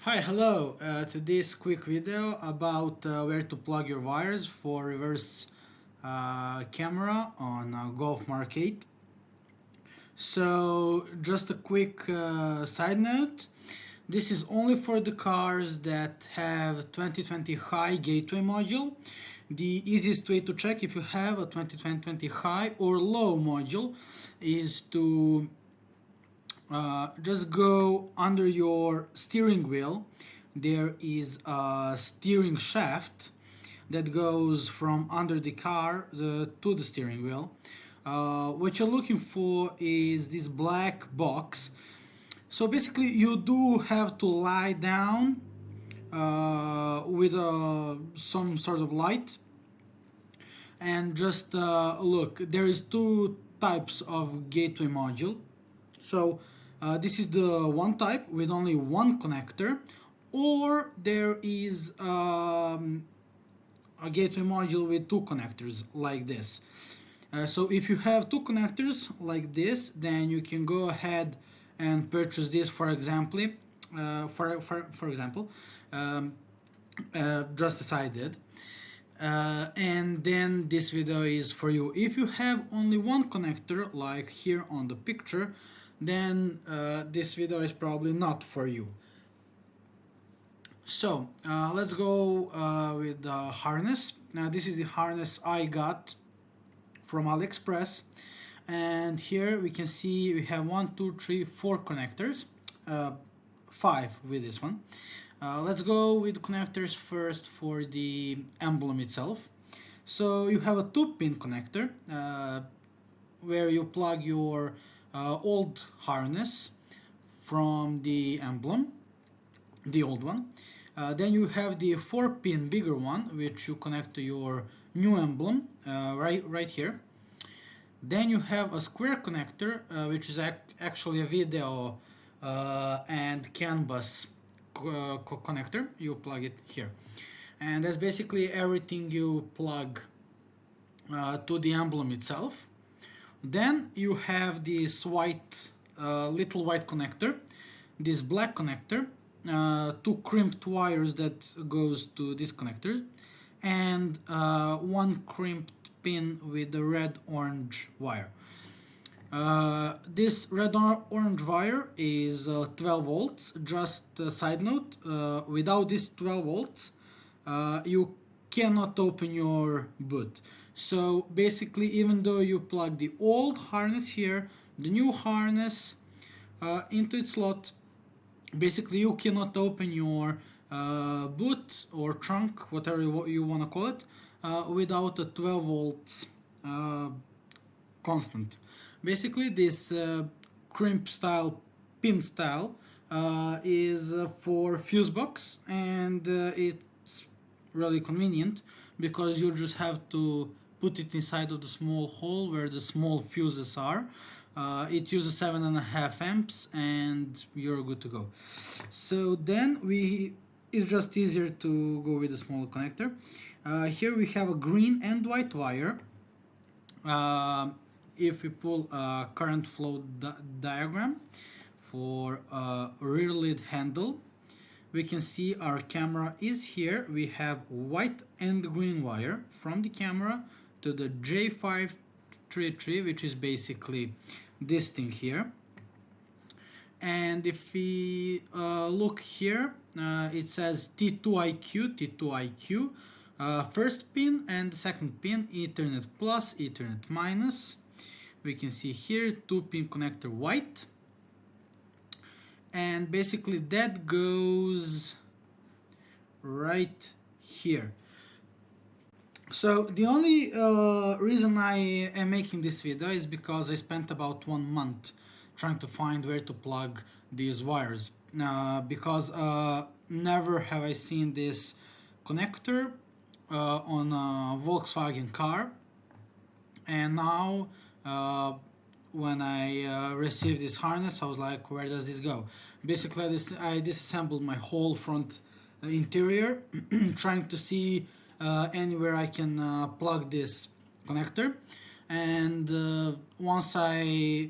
Hi, hello. To this quick video about where to plug your wires for reverse camera on Golf Mark 8. So, just a quick side note. This is only for the cars that have 2020 high gateway module. The easiest way to check if you have a 2020 high or low module is to just go under your steering wheel. There is a steering shaft that goes from under the car to the steering wheel. What you're looking for is this black box. So basically you do have to lie down with some sort of light and just look. There is two types of gateway module. So this is the one type with only one connector, or there is a gateway module with two connectors like this. So if you have two connectors like this, then you can go ahead and purchase this. For example, just as I did. And then this video is for you. If you have only one connector, like here on the picture, then this video is probably not for you. So let's go with the harness. Now this is the harness I got from AliExpress, and here we can see we have 4 connectors, 5 with this one. Let's go with connectors first for the emblem itself. So you have a 2-pin connector where you plug your old harness from the emblem, the old one. Then you have the 4-pin bigger one, which you connect to your new emblem right here. Then you have a square connector, which is actually a video and CAN bus connector. You plug it here, and that's basically everything you plug to the emblem itself. Then you have this white little white connector, this black connector, 2 crimped wires that goes to this connector, and 1 crimped pin with the red-orange wire. This red-orange wire is 12 volts. Just a side note, without this 12 volts, you cannot open your boot. So basically, even though you plug the old harness here, the new harness into its slot, basically you cannot open your boot or trunk, whatever you want to call it, without a 12 volts constant. Basically this crimp style, pin style is for fuse box, and it's really convenient because you just have to put it inside of the small hole where the small fuses are. It uses 7.5 amps and you're good to go. So then it's just easier to go with a small connector. Here we have a green and white wire. If we pull a current flow diagram for a rear lid handle, we can see our camera is here. We have white and green wire from the camera to the J533, which is basically this thing here. And if we look here, it says T2IQ, first pin and second pin, Ethernet plus, Ethernet minus. We can see here 2-pin connector white, and basically that goes right here. So the only reason I am making this video is because I spent about 1 month trying to find where to plug these wires, because never have I seen this connector on a Volkswagen car, and now when I received this harness, I was like, where does this go? Basically I disassembled my whole front interior trying to see anywhere I can plug this connector, and once I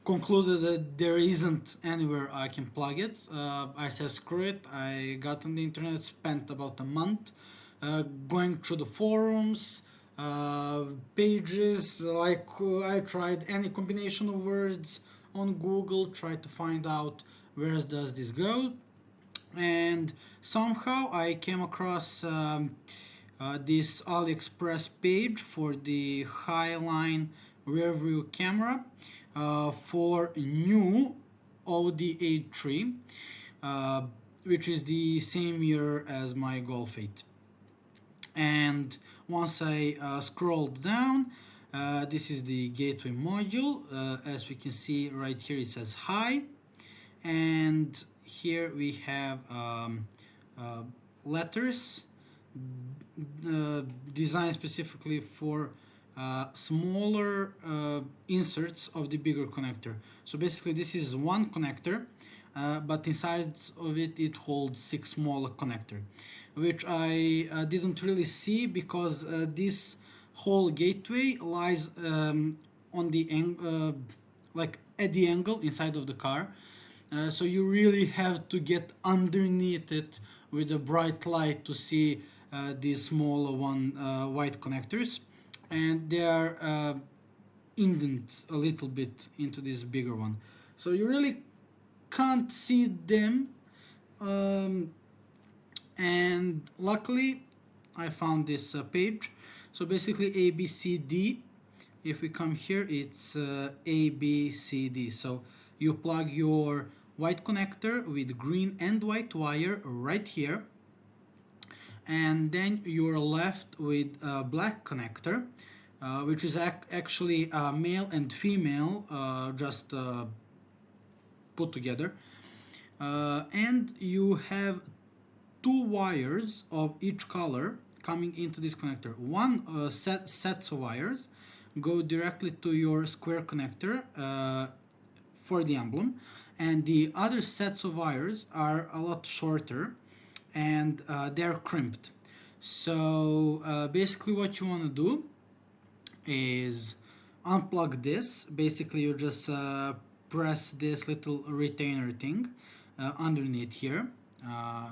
concluded that there isn't anywhere I can plug it. I said screw it. I got on the internet, spent about a month going through the forums, pages. I tried any combination of words on Google, tried to find out where does this go, and somehow I came across this AliExpress page for the Highline rear view camera for new Audi A3, which is the same year as my Golf 8. And once I scrolled down, this is the gateway module. As we can see right here, it says hi, and here we have letters designed specifically for smaller inserts of the bigger connector. So basically this is one connector, but inside of it holds 6 smaller connector, which I didn't really see because this whole gateway lies on the like at the angle inside of the car. So you really have to get underneath it with a bright light to see these smaller white connectors, and they are indent a little bit into this bigger one. So you really can't see them, and luckily I found this page. So basically ABCD, if we come here, it's ABCD. So you plug your white connector with green and white wire right here, and then you're left with a black connector, which is actually male and female, just put together, and you have 2 wires of each color coming into this connector. One sets of wires go directly to your square connector for the emblem, and the other sets of wires are a lot shorter, and they're crimped. So basically what you want to do is unplug this. Basically you just press this little retainer thing underneath here.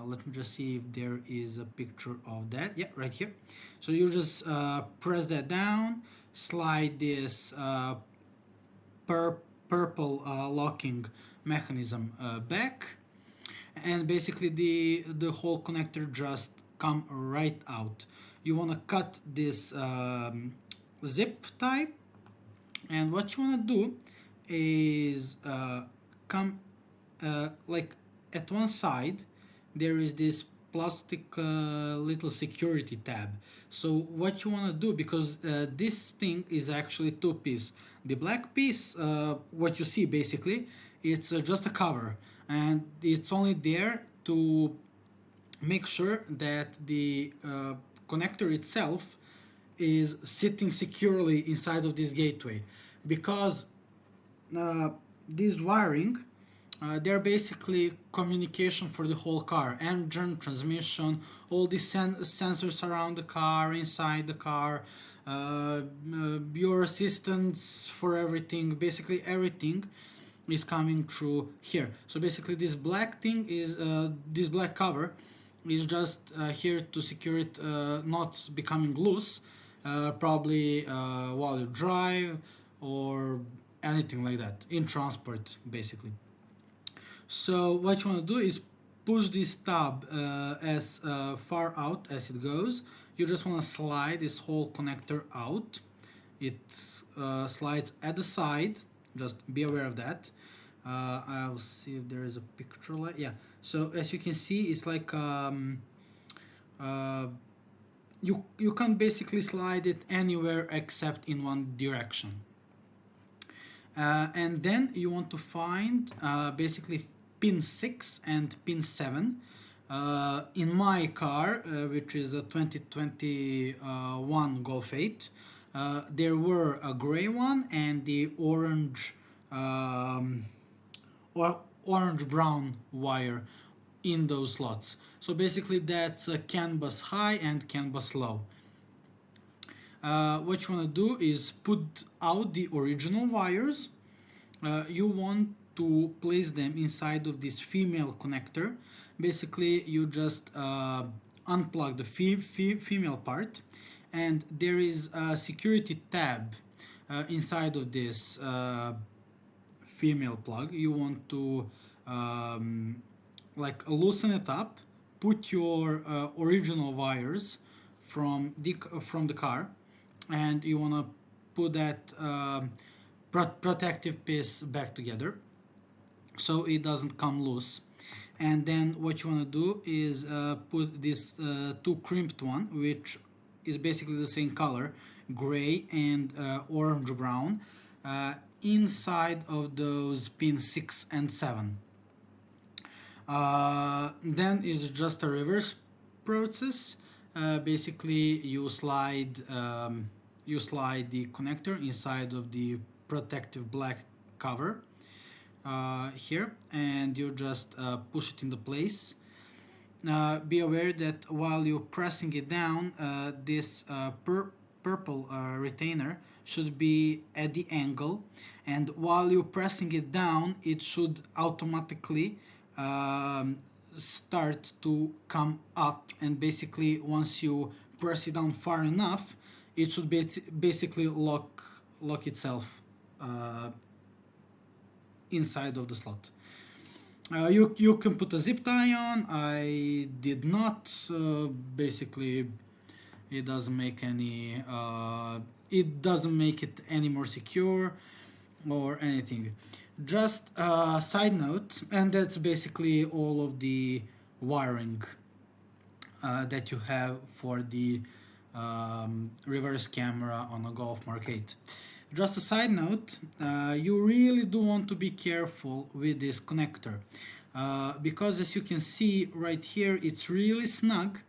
Let me just see if there is a picture of that. Yeah, right here. So you just press that down, slide this purple locking mechanism back, and basically the whole connector just come right out. You want to cut this zip tie, and what you want to do is come like at one side there is this plastic little security tab. So what you want to do, because this thing is actually 2 pieces. The black piece, what you see basically, it's just a cover, and it's only there to make sure that the connector itself is sitting securely inside of this gateway, because this wiring, they're basically communication for the whole car: engine, transmission, all the sensors around the car, inside the car, your assistance for everything. Basically everything is coming through here. So basically this black thing is this black cover is just here to secure it not becoming loose, probably while you drive or anything like that in transport basically. So what you want to do is push this tab as far out as it goes. You just want to slide this whole connector out. It slides at the side, just be aware of that. I'll see if there is a picture like, yeah. So as you can see, it's like you can basically slide it anywhere except in one direction. And then you want to find basically pin 6 and pin 7. In my car, which is a 2021 Golf 8, there were a gray one and the orange or orange-brown wire in those slots. So basically that's CAN bus high and CAN bus low. What you want to do is put out the original wires you want to place them inside of this female connector. Basically, you just unplug the female part, and there is a security tab inside of this female plug. You want to like loosen it up, put your original wires from the car, and you want to put that protective piece back together so it doesn't come loose. And then what you want to do is put this two crimped one, which is basically the same color, gray and orange brown, inside of those pins 6 and 7. Then it's just a reverse process. Basically, you slide the connector inside of the protective black cover here, and you just push it into place. Be aware that while you're pressing it down, this purple retainer should be at the angle, and while you're pressing it down, it should automatically start to come up, and basically once you press it down far enough, it should basically lock itself inside of the slot. You can put a zip tie on. I did not. Basically, it doesn't make any. It doesn't make it any more secure or anything. Just a side note, and that's basically all of the wiring that you have for the reverse camera on a Golf Mark 8. Just a side note, you really do want to be careful with this connector because as you can see right here, it's really snug,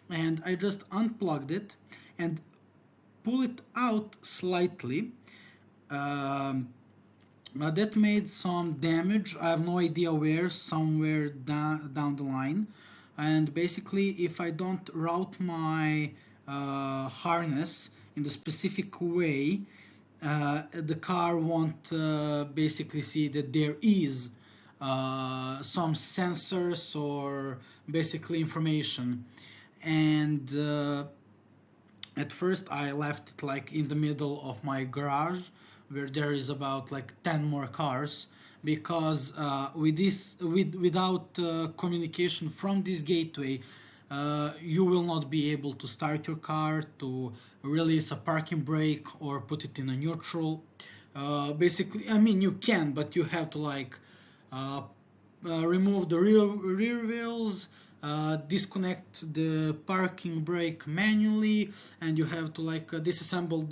and I just unplugged it and pull it out slightly. That made some damage. I have no idea where, somewhere down the line. And basically, if I don't route my harness in the specific way, the car won't basically see that there is some sensors or basically information. And at first I left it like in the middle of my garage where there is about like 10 more cars, because without communication from this gateway, you will not be able to start your car, to release a parking brake or put it in a neutral. Basically, I mean, you can, but you have to like remove the rear wheels, disconnect the parking brake manually, and you have to like disassemble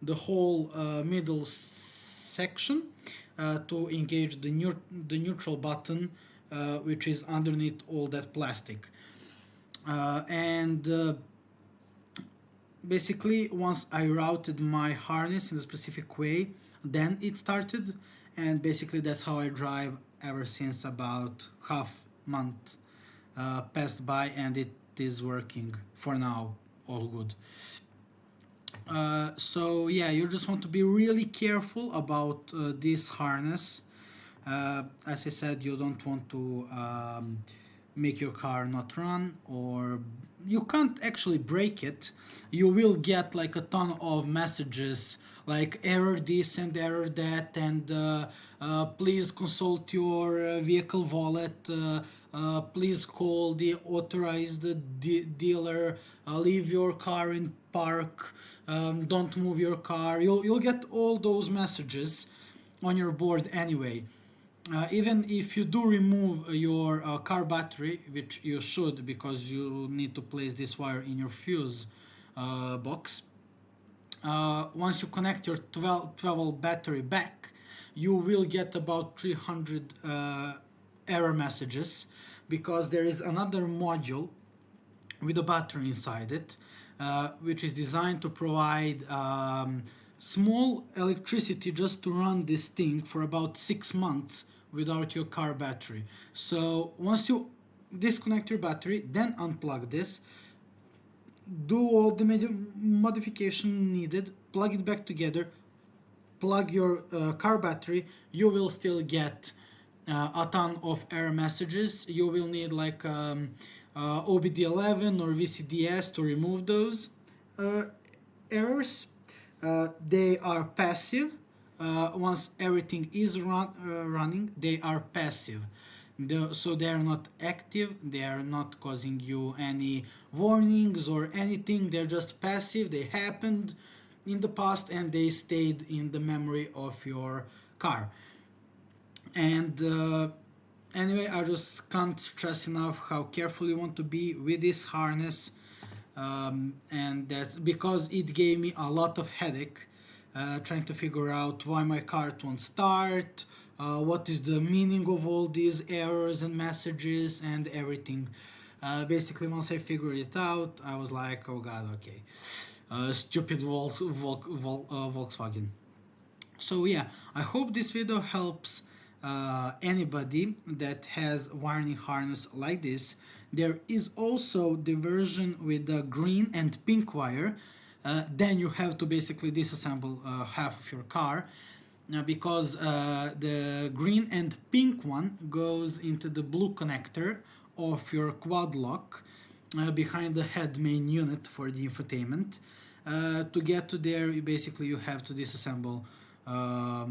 the whole middle section to engage the neutral button, which is underneath all that plastic. And basically, once I routed my harness in a specific way, then it started, and basically that's how I drive ever since about half month passed by, and it is working for now, all good. So yeah, you just want to be really careful about this harness. As I said, you don't want to make your car not run, or you can't actually break it. You will get like a ton of messages like error this and error that, and please consult your vehicle wallet, please call the authorized dealer, leave your car in park, don't move your car. You'll get all those messages on your board anyway. Even if you do remove your car battery, which you should, because you need to place this wire in your fuse box, once you connect your 12-volt battery back, you will get about 300 error messages, because there is another module with a battery inside it, which is designed to provide small electricity just to run this thing for about 6 months without your car battery. So once you disconnect your battery, then unplug this, do all the modification needed, plug it back together, plug your car battery, you will still get a ton of error messages. You will need like OBD11 or VCDS to remove those uh, errors. They are passive. Once everything is running, they are passive. So they are not active, they are not causing you any warnings or anything, they're just passive, they happened in the past and they stayed in the memory of your car. And anyway, I just can't stress enough how careful you want to be with this harness. And that's because it gave me a lot of headache trying to figure out why my car won't start, what is the meaning of all these errors and messages and everything. Basically, once I figured it out, I was like, oh god, okay. Stupid Volkswagen. So yeah, I hope this video helps anybody that has wiring harness like this. There is also the version with the green and pink wire. Then you have to basically disassemble half of your car because the green and pink one goes into the blue connector of your quad lock behind the head main unit for the infotainment. To get to there, you have to disassemble a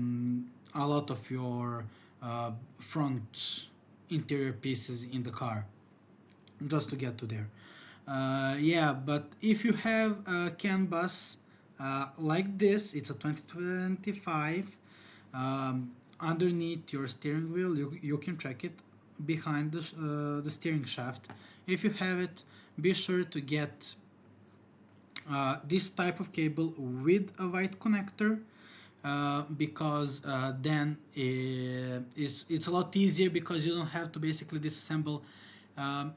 lot of your front interior pieces in the car just to get to there. Yeah, but if you have a CAN bus like this, it's a 2025. Underneath your steering wheel, you can check it behind the steering shaft. If you have it, be sure to get this type of cable with a white connector. Because then it's a lot easier because you don't have to basically disassemble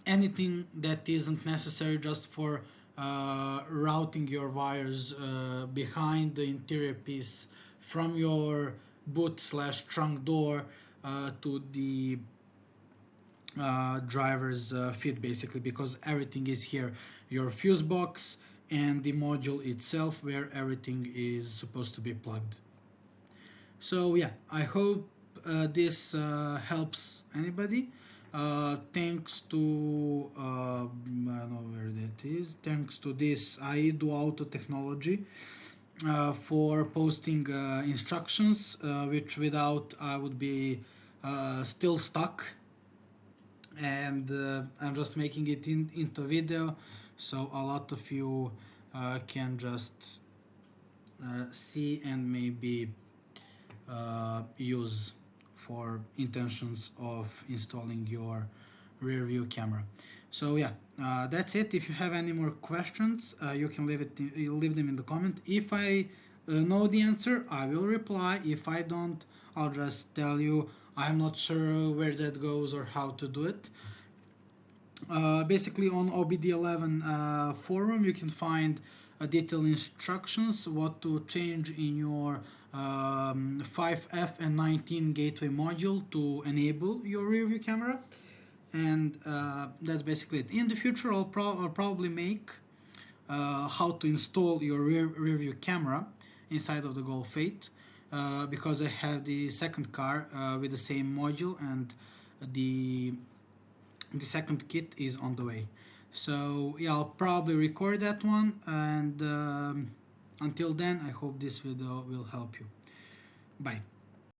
anything that isn't necessary just for routing your wires behind the interior piece from your boot slash trunk door to the driver's feet, basically, because everything is here, your fuse box and the module itself where everything is supposed to be plugged. So yeah, I hope this helps anybody. Thanks to I don't know where that is. Thanks to this Aido Auto Technology for posting instructions, which without I would be still stuck. And I'm just making it into video, so a lot of you can just see and maybe use for intentions of installing your rear view camera. So yeah, that's it. If you have any more questions, you can leave them in the comment. If I know the answer, I will reply. If I don't, I'll just tell you I'm not sure where that goes or how to do it. Basically on OBD11 forum you can find detailed instructions what to change in your 5F and 19 gateway module to enable your rear view camera. And that's basically it. In the future I'll probably make how to install your rear view camera inside of the Golf 8 because I have the second car with the same module, and the second kit is on the way. So yeah, I'll probably record that one, and until then I hope this video will help you. Bye.